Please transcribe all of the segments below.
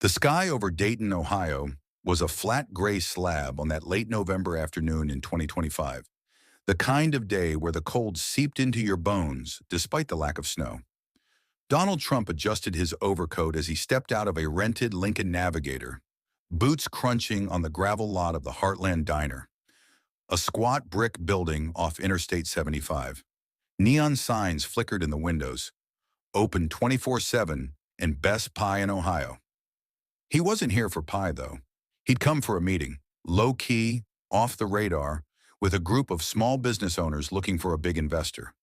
The sky over Dayton, Ohio, was a flat gray slab on that late November afternoon in 2025, the kind of day where the cold seeped into your bones despite the lack of snow. Donald Trump adjusted his overcoat as he stepped out of a rented Lincoln Navigator, boots crunching on the gravel lot of the Heartland Diner, a squat brick building off Interstate 75. Neon signs flickered in the windows, open 24/7 and best pie in Ohio. He wasn't here for pie, though. He'd come for a meeting, low-key, off the radar, with a group of small business owners looking for a big investor.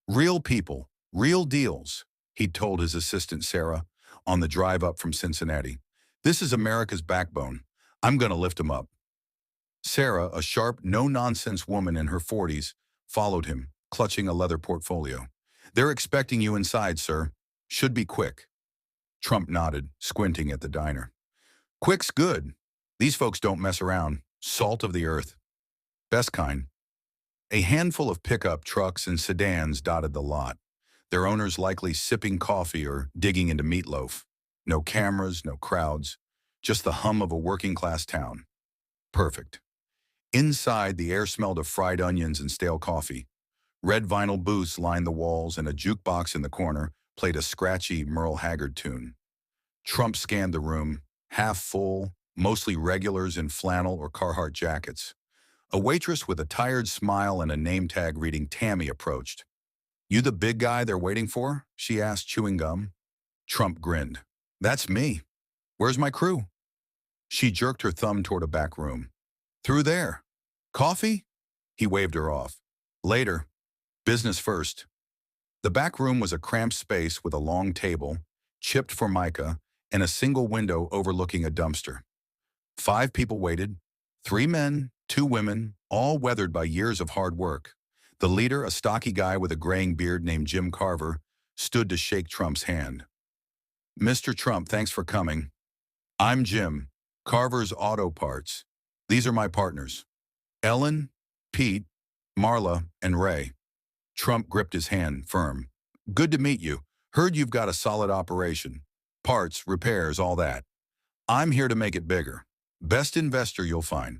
Real people, real deals, he'd told his assistant Sarah on the drive up from Cincinnati. This is America's backbone. I'm going to lift him up. Sarah, a sharp, no-nonsense woman in her 40s, followed him, clutching a leather portfolio. They're expecting you inside, sir. Should be quick. Trump nodded, squinting at the diner. Quick's good. These folks don't mess around. Salt of the earth. Best kind. A handful of pickup trucks and sedans dotted the lot, their owners likely sipping coffee or digging into meatloaf. No cameras, no crowds, just the hum of a working-class town. Perfect. Inside, the air smelled of fried onions and stale coffee. Red vinyl booths lined the walls, and a jukebox in the corner played a scratchy Merle Haggard tune. Trump scanned the room, half full, mostly regulars in flannel or Carhartt jackets. A waitress with a tired smile and a name tag reading Tammy approached. You the big guy they're waiting for? She asked, chewing gum. Trump grinned. That's me. Where's my crew? She jerked her thumb toward a back room. Through there. Coffee? He waved her off. Later. Business first. The back room was a cramped space with a long table, chipped formica, and a single window overlooking a dumpster. 5 people waited, 3 men, 2 women, all weathered by years of hard work. The leader, a stocky guy with a graying beard named Jim Carver, stood to shake Trump's hand. Mr. Trump, thanks for coming. I'm Jim, Carver's Auto Parts. These are my partners. Ellen, Pete, Marla, and Ray. Trump gripped his hand, firm. Good to meet you. Heard you've got a solid operation. Parts, repairs, all that. I'm here to make it bigger. Best investor you'll find.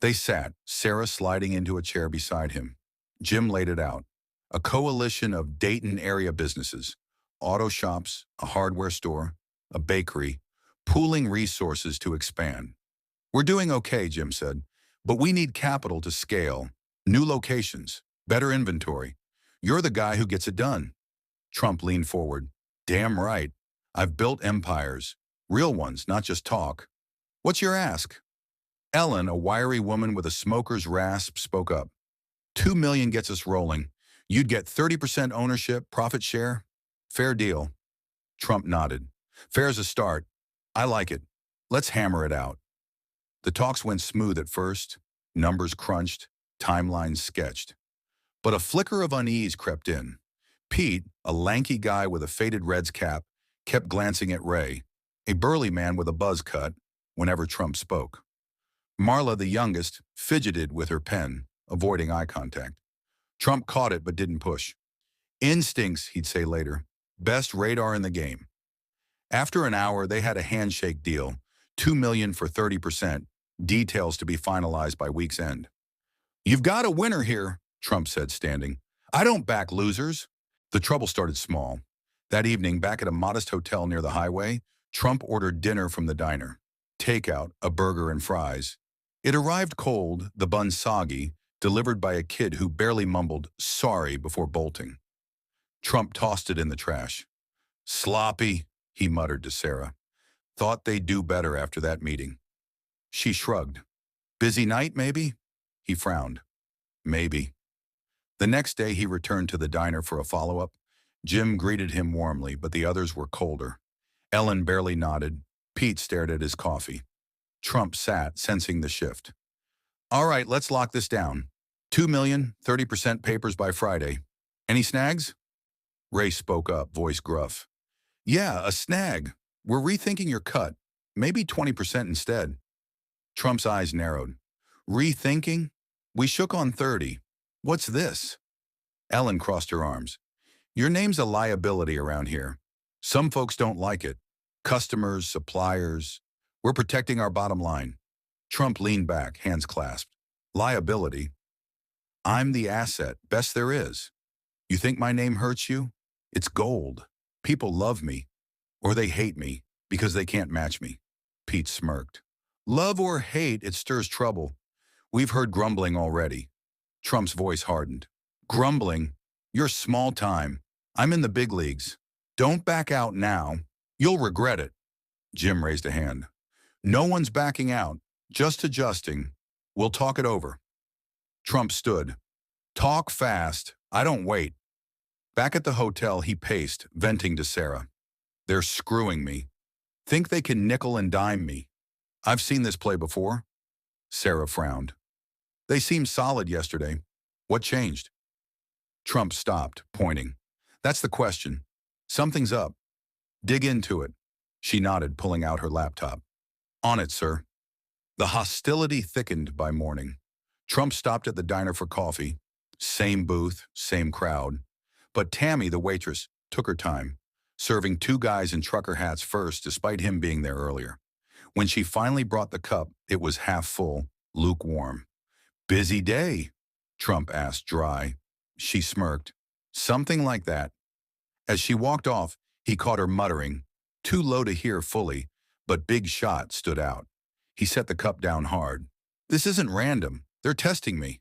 They sat, Sarah sliding into a chair beside him. Jim laid it out. A coalition of Dayton area businesses, auto shops, a hardware store, a bakery, pooling resources to expand. We're doing okay, Jim said, but we need capital to scale, new locations, better inventory. You're the guy who gets it done. Trump leaned forward. Damn right. I've built empires. Real ones, not just talk. What's your ask? Ellen, a wiry woman with a smoker's rasp, spoke up. $2 million gets us rolling. You'd get 30% ownership, profit share. Fair deal. Trump nodded. Fair's a start. I like it. Let's hammer it out. The talks went smooth at first, numbers crunched, timelines sketched. But a flicker of unease crept in. Pete, a lanky guy with a faded Reds cap, kept glancing at Ray, a burly man with a buzz cut, whenever Trump spoke. Marla, the youngest, fidgeted with her pen, avoiding eye contact. Trump caught it but didn't push. Instincts, he'd say later. Best radar in the game. After an hour, they had a handshake deal, $2 million for 30%, details to be finalized by week's end. You've got a winner here, Trump said, standing. I don't back losers. The trouble started small. That evening, back at a modest hotel near the highway, Trump ordered dinner from the diner. Takeout, a burger and fries. It arrived cold, the bun soggy, delivered by a kid who barely mumbled, sorry, before bolting. Trump tossed it in the trash. Sloppy, he muttered to Sarah. Thought they'd do better after that meeting. She shrugged. Busy night, maybe? He frowned. Maybe. The next day, he returned to the diner for a follow-up. Jim greeted him warmly, but the others were colder. Ellen barely nodded. Pete stared at his coffee. Trump sat, sensing the shift. All right, let's lock this down. $2 million, 30% papers by Friday. Any snags? Ray spoke up, voice gruff. Yeah, a snag. We're rethinking your cut. Maybe 20% instead. Trump's eyes narrowed. Rethinking? We shook on 30. What's this? Ellen crossed her arms. Your name's a liability around here. Some folks don't like it. Customers, suppliers. We're protecting our bottom line. Trump leaned back, hands clasped. Liability. I'm the asset, best there is. You think my name hurts you? It's gold. People love me, or they hate me, because they can't match me. Pete smirked. Love or hate, it stirs trouble. We've heard grumbling already. Trump's voice hardened. Grumbling? You're small time. I'm in the big leagues. Don't back out now. You'll regret it. Jim raised a hand. No one's backing out, just adjusting. We'll talk it over. Trump stood. Talk fast. I don't wait. Back at the hotel, he paced, venting to Sarah. They're screwing me. Think they can nickel and dime me. I've seen this play before. Sarah frowned. They seemed solid yesterday. What changed? Trump stopped, pointing. That's the question. Something's up. Dig into it. She nodded, pulling out her laptop. On it, sir. The hostility thickened by morning. Trump stopped at the diner for coffee. Same booth, same crowd. But Tammy, the waitress, took her time, serving two guys in trucker hats first despite him being there earlier. When she finally brought the cup, it was half full, lukewarm. Busy day? Trump asked, dry. She smirked. Something like that. As she walked off, he caught her muttering, too low to hear fully, but big shot stood out. He set the cup down hard. This isn't random. They're testing me.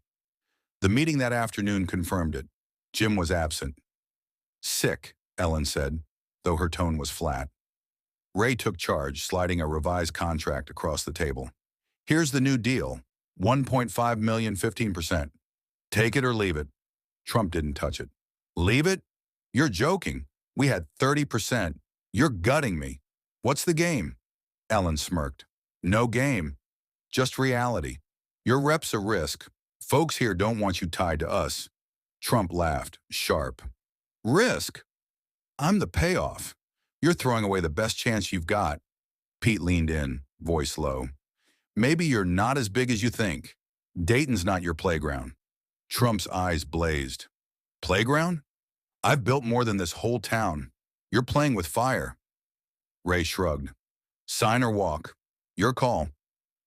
The meeting that afternoon confirmed it. Jim was absent. Sick, Ellen said, though her tone was flat. Ray took charge, sliding a revised contract across the table. Here's the new deal. 1.5 million, 15%. Take it or leave it. Trump didn't touch it. Leave it? You're joking. We had 30%. You're gutting me. What's the game? Ellen smirked. No game. Just reality. Your rep's a risk. Folks here don't want you tied to us. Trump laughed, sharp. Risk? I'm the payoff. You're throwing away the best chance you've got. Pete leaned in, voice low. Maybe you're not as big as you think. Dayton's not your playground. Trump's eyes blazed. Playground? I've built more than this whole town. You're playing with fire. Ray shrugged. Sign or walk. Your call.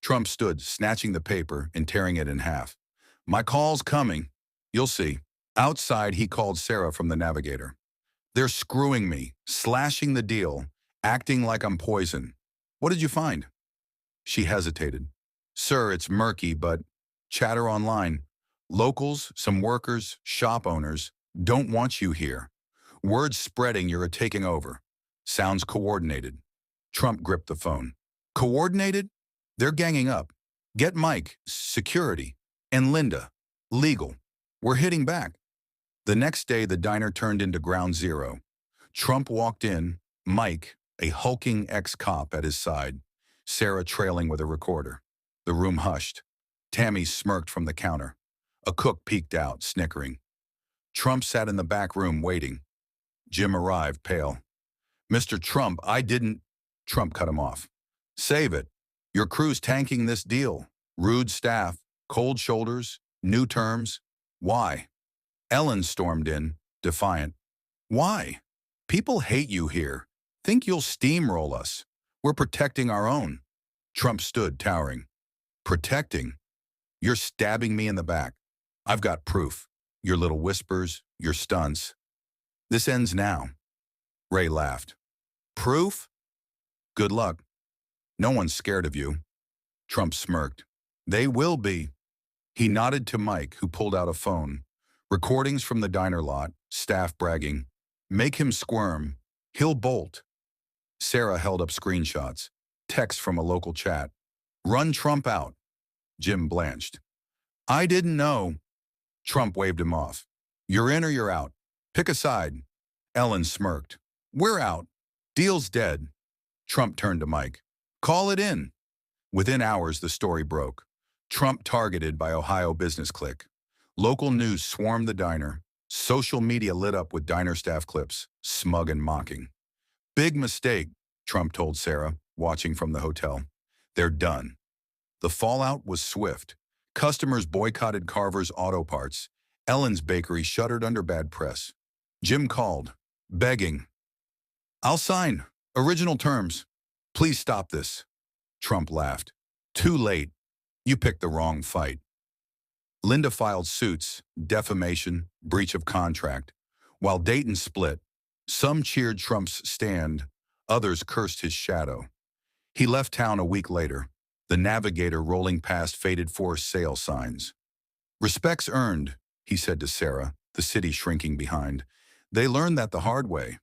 Trump stood, snatching the paper and tearing it in half. My call's coming. You'll see. Outside, he called Sarah from the navigator. They're screwing me, slashing the deal, acting like I'm poison. What did you find? She hesitated. Sir, it's murky, but chatter online. Locals, some workers, shop owners, don't want you here. Word's spreading you're taking over. Sounds coordinated. Trump gripped the phone. Coordinated? They're ganging up. Get Mike, security, and Linda, legal. We're hitting back. The next day, the diner turned into ground zero. Trump walked in, Mike, a hulking ex-cop at his side, Sarah trailing with a recorder. The room hushed. Tammy smirked from the counter. A cook peeked out, snickering. Trump sat in the back room waiting. Jim arrived, pale. Mr. Trump, I didn't... Trump cut him off. Save it. Your crew's tanking this deal. Rude staff, cold shoulders, new terms. Why? Ellen stormed in, defiant. Why? People hate you here. Think you'll steamroll us. We're protecting our own. Trump stood, towering. Protecting? You're stabbing me in the back. I've got proof. Your little whispers, your stunts. This ends now. Ray laughed. Proof? Good luck. No one's scared of you. Trump smirked. They will be. He nodded to Mike, who pulled out a phone. Recordings from the diner lot, staff bragging. Make him squirm. He'll bolt. Sarah held up screenshots. Text from a local chat. Run Trump out. Jim blanched. I didn't know. Trump waved him off. You're in or you're out. Pick a side. Ellen smirked. We're out. Deal's dead. Trump turned to Mike. Call it in. Within hours, the story broke. Trump targeted by Ohio business clique. Local news swarmed the diner. Social media lit up with diner staff clips, smug and mocking. Big mistake, Trump told Sarah, watching from the hotel. They're done. The fallout was swift. Customers boycotted Carver's auto parts. Ellen's bakery shuttered under bad press. Jim called, begging. I'll sign. Original terms. Please stop this, Trump laughed. Too late. You picked the wrong fight. Linda filed suits, defamation, breach of contract. While Dayton split, some cheered Trump's stand, others cursed his shadow. He left town a week later, the navigator rolling past faded for sale signs. Respect's earned, he said to Sarah, the city shrinking behind. They learned that the hard way.